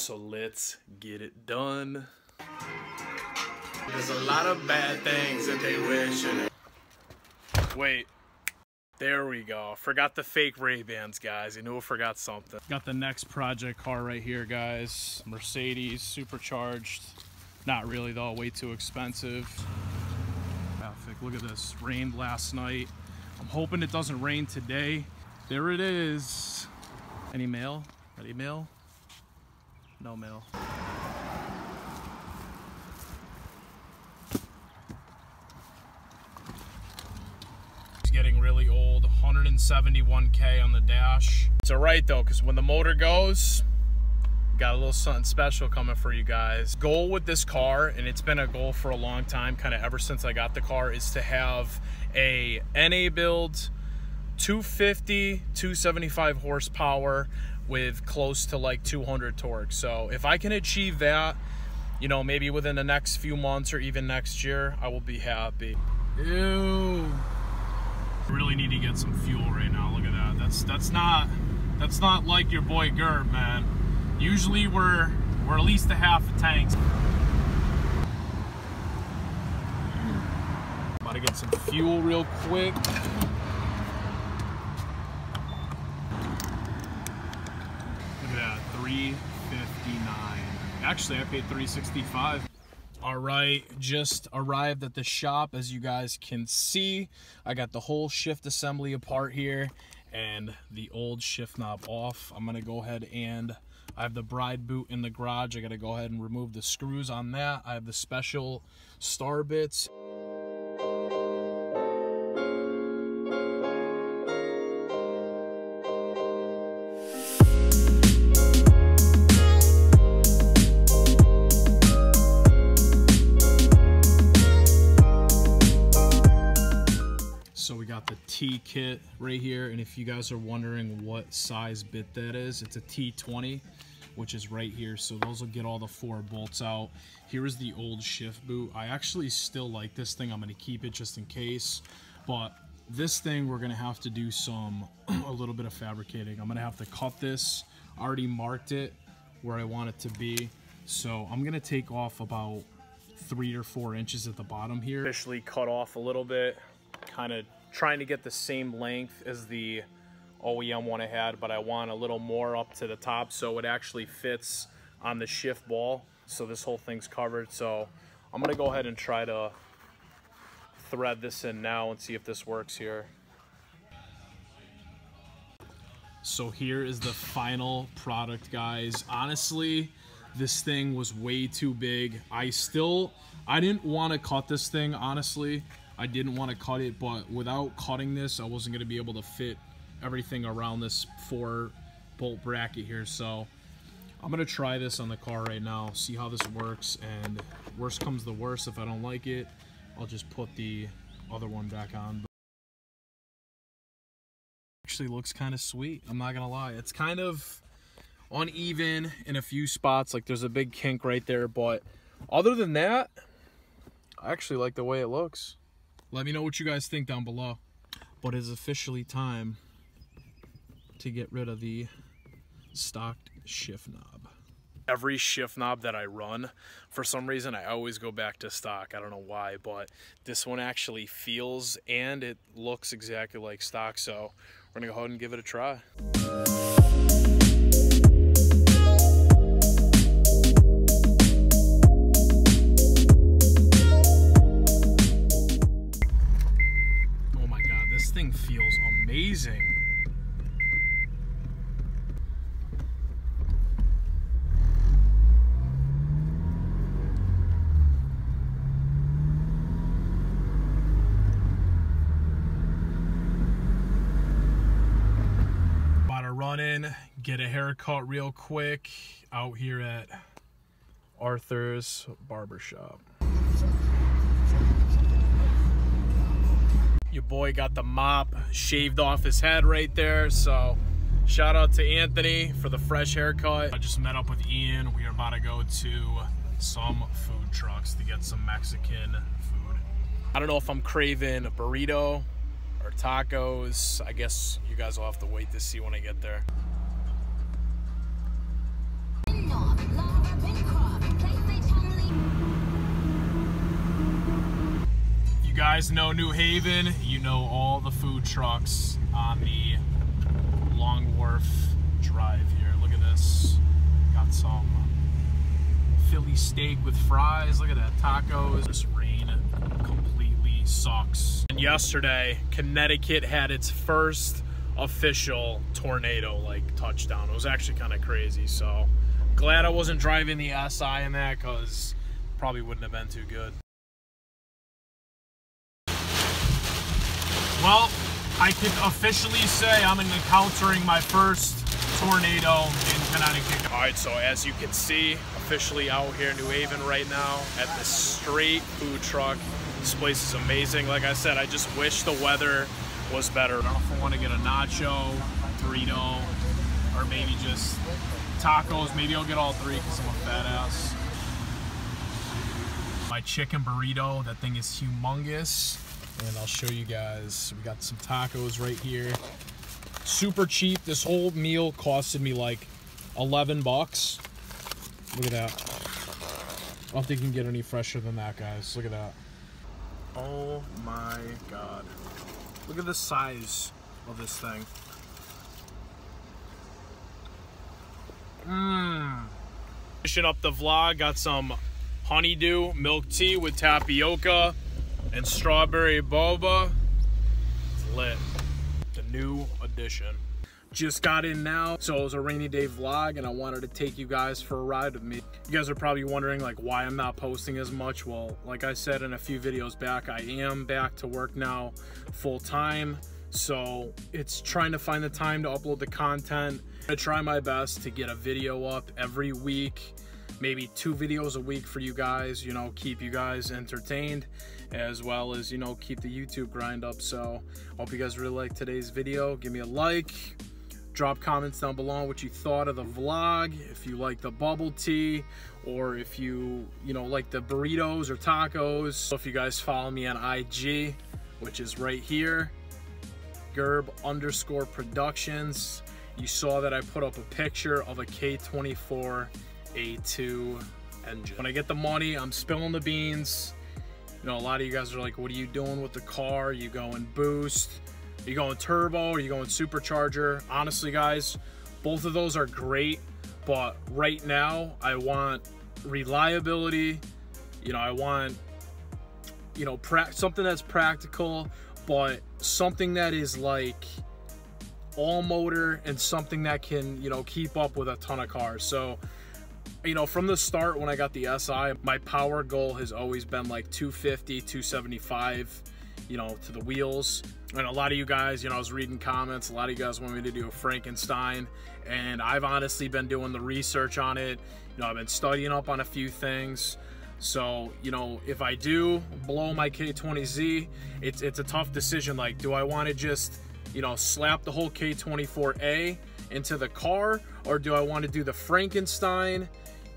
So let's get it done. There's a lot of bad things that they wish. Wait. There we go. Forgot the fake Ray-Bans, guys. I knew I forgot something. Got the next project car right here, guys. Mercedes, supercharged. Not really, though. Way too expensive. Traffic. Look at this. Rained last night. I'm hoping it doesn't rain today. There it is. Any mail? Any mail? No mail. Getting really old. 171K on the dash. It's alright though, because when the motor goes, got a little something special coming for you guys. Goal with this car, and it's been a goal for a long time, kind of ever since I got the car, is to have a NA build 250, 275 horsepower with close to like 200 torque. So if I can achieve that, you know, maybe within the next few months or even next year, I will be happy. Ew. Really need to get some fuel right now. Look at that. That's not like your boy Gerb, man. Usually we're at least a half a tank. About to get some fuel real quick. Look at that, $3.59. Actually, I paid $3.65. All right, just arrived at the shop. As you guys can see, I got the whole shift assembly apart here and the old shift knob off. I'm gonna go ahead and I have the bride boot in the garage. I gotta go ahead and remove the screws on that. I have the special star bits. So we got the T kit right here, and if you guys are wondering what size bit that is, it's a T20, which is right here. So those will get all the 4 bolts out. Here is the old shift boot. I actually still like this thing. I'm going to keep it just in case, but this thing we're going to have to do a little bit of fabricating. I'm going to have to cut this. I already marked it where I want it to be, so I'm going to take off about 3 or 4 inches at the bottom here. Officially cut off a little bit, kind of trying to get the same length as the OEM one I had, but I want a little more up to the top so it actually fits on the shift ball. So this whole thing's covered. So I'm gonna go ahead and try to thread this in now and see if this works here. So here is the final product, guys. Honestly, this thing was way too big. I didn't want to cut this thing, honestly. I didn't want to cut it, but without cutting this, I wasn't going to be able to fit everything around this 4-bolt bracket here. So I'm going to try this on the car right now, see how this works, and worst comes to worst, if I don't like it, I'll just put the other one back on. Actually looks kind of sweet, I'm not going to lie. It's kind of uneven in a few spots, like there's a big kink right there, but other than that, I actually like the way it looks. Let me know what you guys think down below. But it's officially time to get rid of the stocked shift knob. Every shift knob that I run, for some reason I always go back to stock. I don't know why, but this one actually feels and it looks exactly like stock, so we're gonna go ahead and give it a try. Thing feels amazing. About to run in, get a haircut real quick out here at Arthur's Barbershop. Your boy got the mop shaved off his head right there, so shout out to Anthony for the fresh haircut. I just met up with Ian. We are about to go to some food trucks to get some Mexican food. I don't know if I'm craving a burrito or tacos. I guess you guys will have to wait to see when I get there. You guys know New Haven, you know all the food trucks on the Long Wharf Drive here. Look at this. Got some Philly steak with fries. Look at that, tacos. This rain completely sucks. And yesterday, Connecticut had its first official tornado touchdown. It was actually kind of crazy, so glad I wasn't driving the SI in that, because probably wouldn't have been too good. Well, I can officially say I'm encountering my first tornado in Connecticut. All right, so as you can see, officially out here in New Haven right now at the Straight Food Truck. This place is amazing. Like I said, I just wish the weather was better. I don't know if I want to get a nacho, burrito, or maybe just tacos. Maybe I'll get all three because I'm a fat ass. My chicken burrito, that thing is humongous. And I'll show you guys. We got some tacos right here. Super cheap. This whole meal costed me like 11 bucks. Look at that. I don't think you can get any fresher than that, guys. Look at that. Oh my God. Look at the size of this thing. Finishing up the vlog, got some honeydew milk tea with tapioca and strawberry boba. It's lit. The new addition. Just got in now, so it was a rainy day vlog and I wanted to take you guys for a ride with me. You guys are probably wondering why I'm not posting as much. Well, like I said in a few videos back, I am back to work now full time. So it's trying to find the time to upload the content. I try my best to get a video up every week, maybe 2 videos a week for you guys, keep you guys entertained, as well as, keep the YouTube grind up. So hope you guys really like today's video. Give me a like, drop comments down below on what you thought of the vlog, if you like the bubble tea, or if you like the burritos or tacos. So if you guys follow me on IG, which is right here, Gerb_Productions, you saw that I put up a picture of a K24A2 engine. When I get the money, I'm spilling the beans. A lot of you guys are like, what are you doing with the car? Are you going boost? Are you going turbo? Are you going supercharger? Honestly, guys, both of those are great, but right now I want reliability. I want, something that's practical, but something that is all motor and something that can, keep up with a ton of cars. So, from the start when I got the SI, my power goal has always been 250, 275, to the wheels. And a lot of you guys, I was reading comments, a lot of you guys want me to do a Frankenstein, and I've honestly been doing the research on it. I've been studying up on a few things. So, if I do blow my K20Z, it's a tough decision. Do I want to just, slap the whole K24A into the car, or do I want to do the Frankenstein,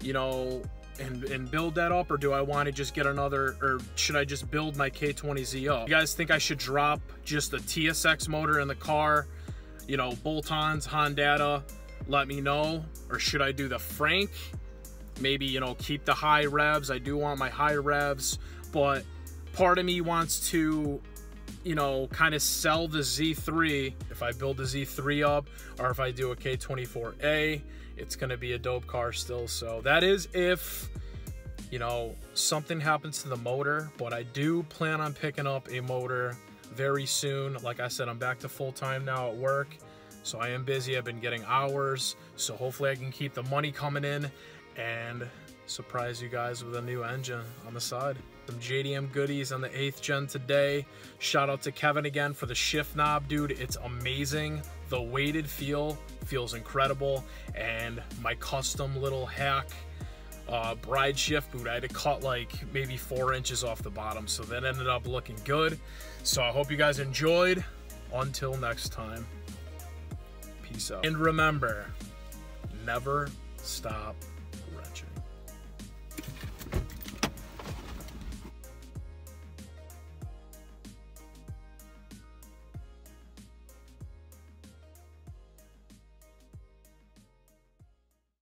and build that up, or do I want to just get another, or should I just build my K20Z up? You guys think I should drop just the TSX motor in the car, bolt-ons, Honda, let me know, or should I do the Frank? Maybe, keep the high revs. I do want my high revs, but part of me wants to, kind of sell the Z3. If I build the Z3 up, or if I do a K24A, it's going to be a dope car still. So that is if, something happens to the motor, but I do plan on picking up a motor very soon. Like I said, I'm back to full-time now at work, so I am busy. I've been getting hours, so hopefully I can keep the money coming in and surprise you guys with a new engine on the side. Some JDM goodies on the 8th gen today. Shout out to Kevin again for the shift knob, dude. It's amazing. The weighted feel feels incredible, and my custom little hack bride shift boot, I had to cut maybe 4 inches off the bottom, so that ended up looking good. So I hope you guys enjoyed. Until next time, peace out. And remember, never stop